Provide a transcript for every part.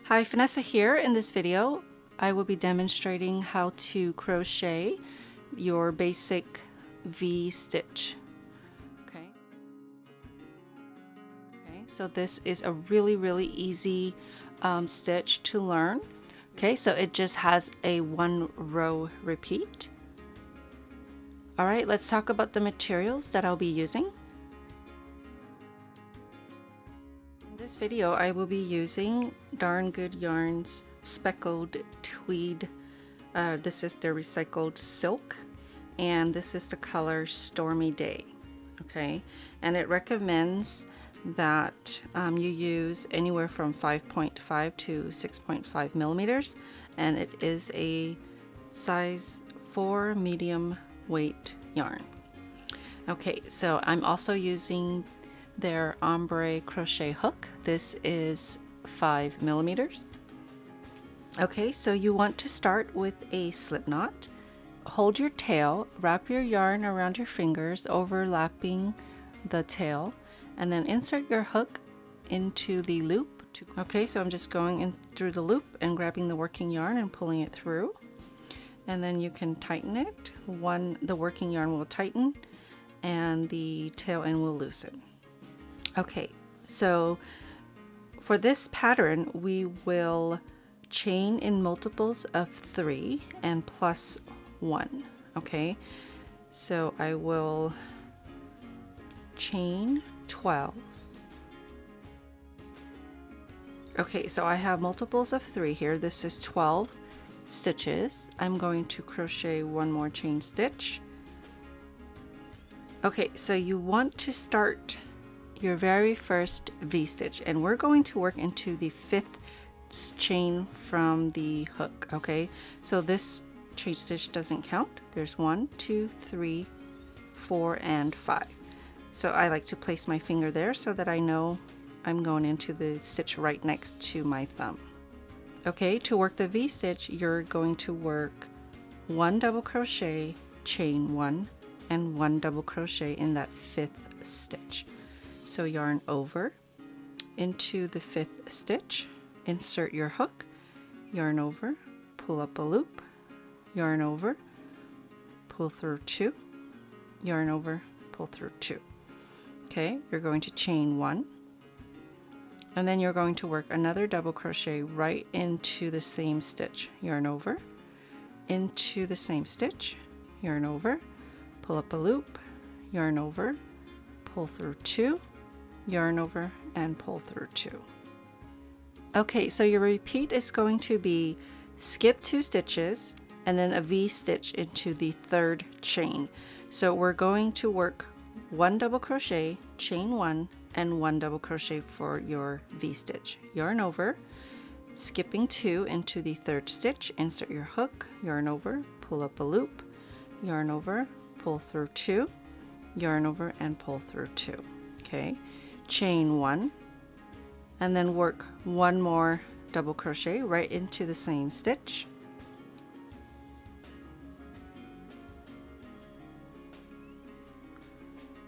Hi, Vanessa here. In this video, I will be demonstrating how to crochet your basic V-stitch. Okay. So this is a really easy stitch to learn. Okay, so it just has a 1 row repeat. All right, let's talk about the materials that I'll be using. In this video, I will be using Darn Good Yarns Speckled Tweed. This is their recycled silk, and this is the color Stormy Day. Okay, and it recommends that you use anywhere from 5.5 to 6.5 millimeters, and it is a size 4 medium weight yarn. Okay, so I'm also using their ombre crochet hook. This is 5 millimeters. Okay, so you want to start with a slip knot. Hold your tail, wrap your yarn around your fingers, overlapping the tail, and then insert your hook into the loop. Okay, so I'm just going in through the loop and grabbing the working yarn and pulling it through. And then you can tighten it. The working yarn will tighten and the tail end will loosen. Okay, so for this pattern, we will chain in multiples of 3 and plus 1. Okay, so I will chain 12. Okay, so I have multiples of 3 here. This is 12 stitches. I'm going to crochet 1 more chain stitch. Okay, so you want to start your very first V-stitch, and we're going to work into the 5th chain from the hook. Okay, so this chain stitch doesn't count. There's 1, 2, 3, 4, and 5. So I like to place my finger there so that I know I'm going into the stitch right next to my thumb. Okay, to work the V-stitch, you're going to work 1 double crochet, chain 1, and 1 double crochet in that 5th stitch. So yarn over into the 5th stitch, insert your hook, yarn over, pull up a loop, yarn over, pull through 2, yarn over, pull through 2. Okay, you're going to chain 1, and then you're going to work another double crochet right into the same stitch, yarn over, into the same stitch, yarn over, pull up a loop, yarn over, pull through 2, yarn over, and pull through 2. Okay, so your repeat is going to be skip 2 stitches and then a V-stitch into the 3rd chain. So we're going to work 1 double crochet, chain 1, and 1 double crochet for your V-stitch. Yarn over, skipping 2 into the 3rd stitch, insert your hook, yarn over, pull up a loop, yarn over, pull through 2, yarn over, and pull through 2. Okay, chain 1, and then work 1 more double crochet right into the same stitch.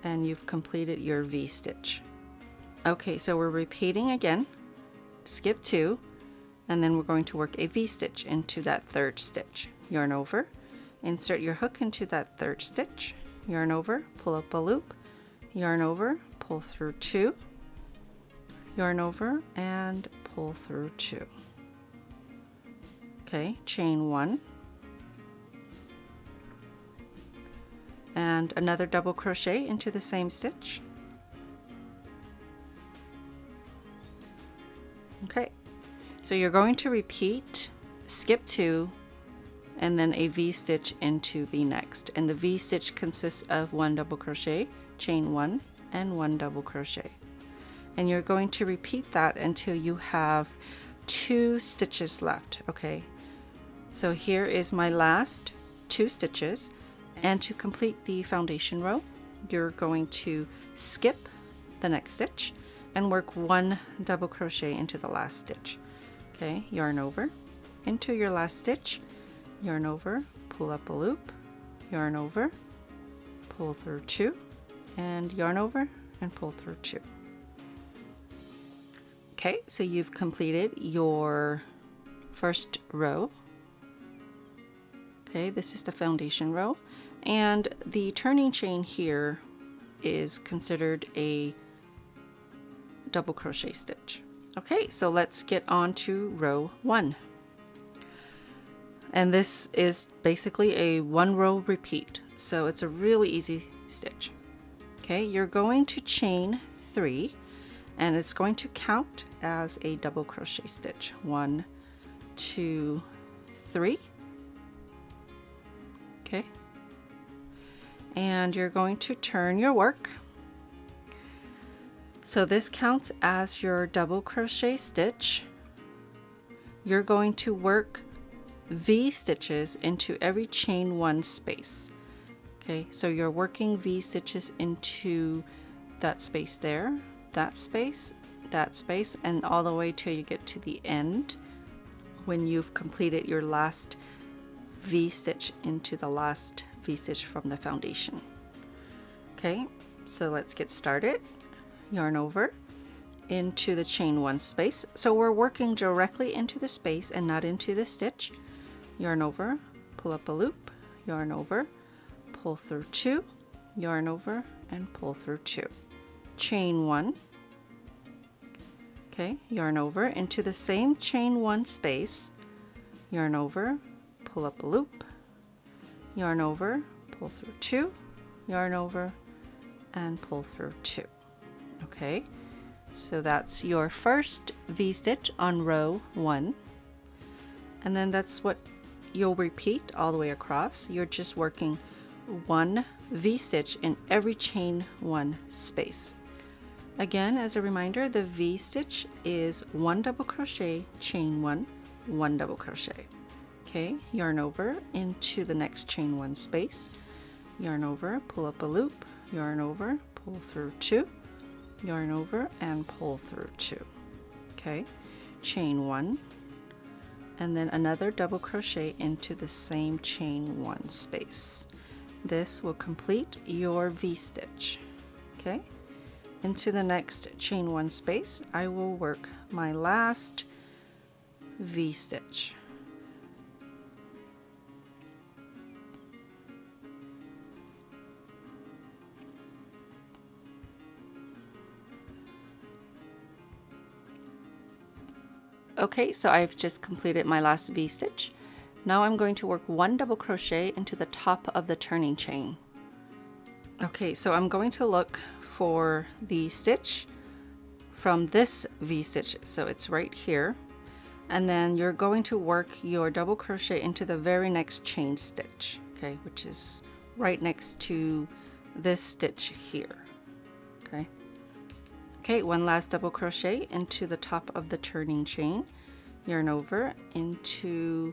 And you've completed your V-stitch. Okay, so we're repeating again, skip 2, and then we're going to work a V-stitch into that 3rd stitch. Yarn over, insert your hook into that 3rd stitch, yarn over, pull up a loop, yarn over, pull through 2, yarn over, and pull through 2. Okay, chain 1, and another double crochet into the same stitch. Okay, so you're going to repeat, skip 2, and then a V-stitch into the next, and the V-stitch consists of 1 double crochet, chain 1, and 1 double crochet, and you're going to repeat that until you have 2 stitches left. Okay, so here is my last 2 stitches, and to complete the foundation row, you're going to skip the next stitch and work 1 double crochet into the last stitch. Okay, yarn over into your last stitch, yarn over, pull up a loop, yarn over, pull through 2, and yarn over and pull through 2. Okay, so you've completed your first row. Okay, this is the foundation row, and the turning chain here is considered a double crochet stitch. Okay, so let's get on to row 1. And this is basically a 1 row repeat, so it's a really easy stitch. Okay, you're going to chain 3, and it's going to count as a double crochet stitch. 1, 2, 3. Okay, and you're going to turn your work. So this counts as your double crochet stitch. You're going to work V stitches into every chain 1 space. Okay, so you're working V stitches into that space there, that space, and all the way till you get to the end when you've completed your last V stitch into the last V stitch from the foundation. Okay, so let's get started. Yarn over into the chain 1 space. So we're working directly into the space and not into the stitch. Yarn over, pull up a loop, yarn over, pull through 2, yarn over, and pull through 2. Chain 1. Okay, yarn over into the same chain 1 space, yarn over, pull up a loop, yarn over, pull through 2, yarn over, and pull through 2. Okay, so that's your first V-stitch on row 1, and then that's what you'll repeat all the way across. You're just working 1 V-stitch in every chain 1 space. Again, as a reminder, the V-stitch is 1 double crochet, chain 1, 1 double crochet. Okay, yarn over into the next chain 1 space, yarn over, pull up a loop, yarn over, pull through 2, yarn over, and pull through 2. Okay, chain 1, and then another double crochet into the same chain 1 space. This will complete your V-stitch. Okay, into the next chain 1 space, I will work my last V-stitch. Okay, so I've just completed my last V-stitch. Now I'm going to work 1 double crochet into the top of the turning chain. Okay, so I'm going to look for the stitch from this V-stitch, so it's right here, and then you're going to work your double crochet into the very next chain stitch, okay, which is right next to this stitch here. Okay, 1 last double crochet into the top of the turning chain, yarn over into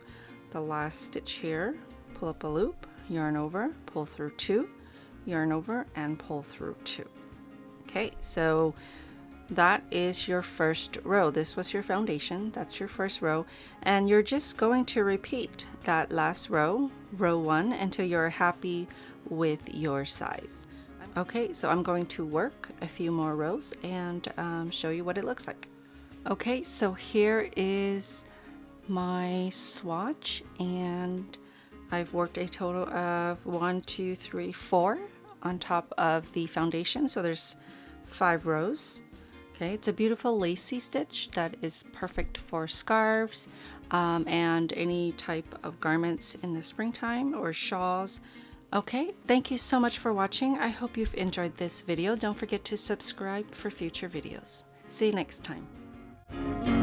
the last stitch here, pull up a loop, yarn over, pull through 2, yarn over, and pull through 2. Okay, so that is your first row. This was your foundation, that's your first row, and you're just going to repeat that last row, row 1, until you're happy with your size. Okay, so I'm going to work a few more rows and show you what it looks like. Okay, so here is my swatch, and I've worked a total of 1, 2, 3, 4 on top of the foundation, so there's 5 rows. Okay, it's a beautiful lacy stitch that is perfect for scarves and any type of garments in the springtime or shawls. Okay, thank you so much for watching. I hope you've enjoyed this video. Don't forget to subscribe for future videos. See you next time.